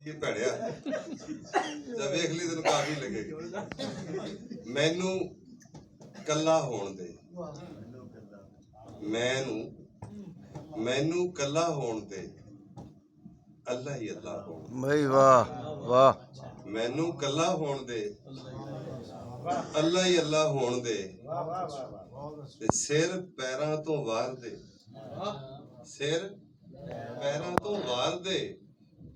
ये भैड़िया जब वेख ली तेन काफी लगेगी। मैनू कला होण दे, मैनू कला होण दे, अल्लाह ही अल्लाह होण भाई वाह वाह। मैनू कला होण दे, अल्लाह ही अल्लाह होण दे, ते सिर पैरां तो वार दे, सिर पैरां तो वार दे,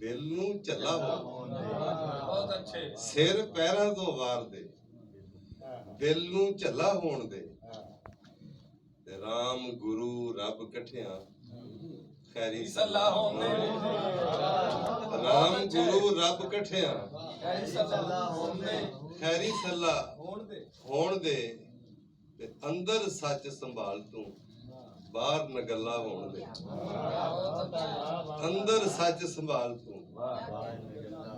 दिल नू झल्ला होण दे, सिर पैरां तो वार दे, दिल नू झल्ला होण दे, ते राम गुरु रब कठिया खैरी सलाह होण दे, राम गुरु रब कठिया खैरी सलाह होण दे, ते अंदर सच संभाल तू बाहर न गल्ला होण दे, अंदर सच संभाल तू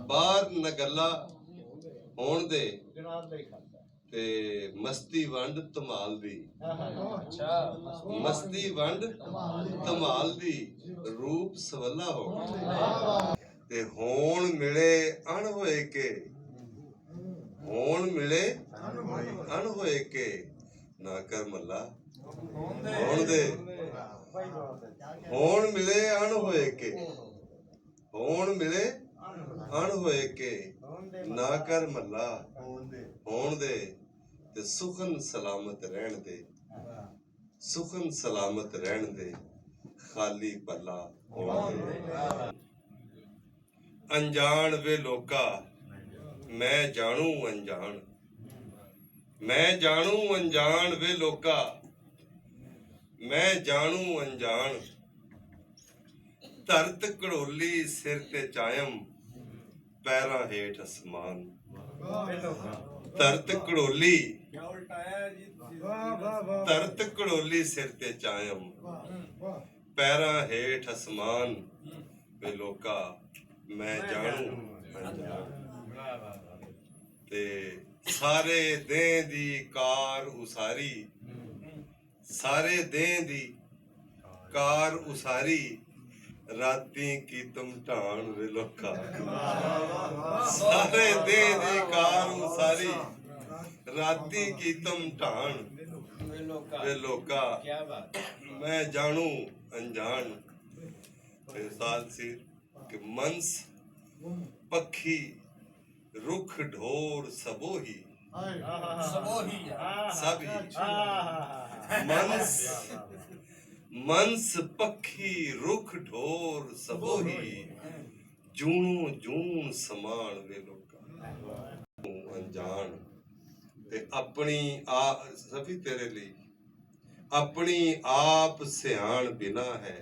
बाहर न गल्ला होण दे, ते मस्ती वंड धमाल दी, मस्ती वंड धमाल दी, रूप सवला हो, ते होण मिले अण होए के, होण मिले अण होए के, ना कर मल्ला होण दे, होण मिले अण होए के, होण मिले अण होए के, ना कर मल्ला होण दे, ते सुखन सलामत रहन दे, सुखन सलामत रहन दे, खाली पल्ला होण दे। अनजान वे लोका मैं जानू अनजान, मैं जानू अनजान वे लोका मैं जानू अनजान, धरत घड़ोली सिर ते चायम पैरां हेठ असमान, धरत घड़ोली धरत घड़ोली सिर ते चायम पैरां हेठ असमान, वे लोका मैं जानू अनजान, ते सारे दें दी कार उसारी, सारे दें दी कार उसारी, राती की तुम ढाण वे लोका, सारे दें दी कार उसारी, राती की तुम ढाण वे लोका मैं जानू अनजान। साल सिर कि मंस पक्षी रुख ढोर सबोही, सभी मंस मंस पक्षी रुख ढोर सबोही, जूणो जूण समान वे लोका अनजान, ते अपनी आ सभी तेरे लिए अपनी आप सियाण बिना है,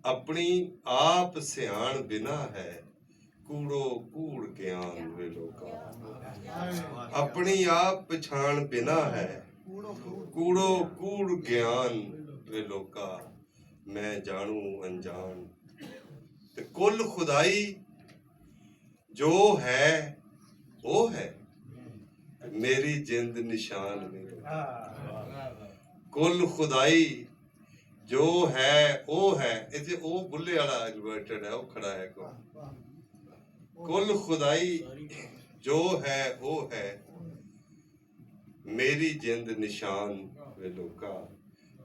अपनी आप सियाण बिना है, कूड़ो कूड़ ज्ञान वे लोका, अपनी आप पछाण बिना है, कूड़ो कूड़ ज्ञान वे लोका मैं जानू अनजान, ते कुल खुदाई जो है वो है, मेरी जिंद निशान वे लोका, कुल खुदाई जो है वो है, इसे वो बुल्ले वाला इन्वर्टेड है, वो खड़ा है को, कुल खुदाई जो है वो है, मेरी जिंद निशान वे लोका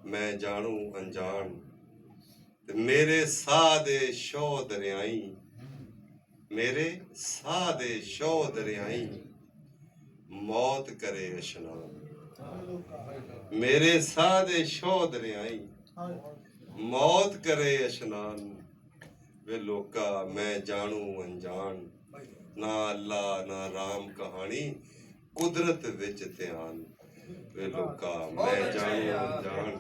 मैं जानू अनजान, ते मेरे साह दे शौ दरियाई, मेरे साह दे शौ दरियाई, मौत करे अशनान, मेरे साह दे शौ दरियाई, मौत करे अशनान, वे लोका मैं जानू अनजान, ना अल्लाह ना राम कहानी कुदरत विच ध्यान, वे लोका मैं जानू अनजान।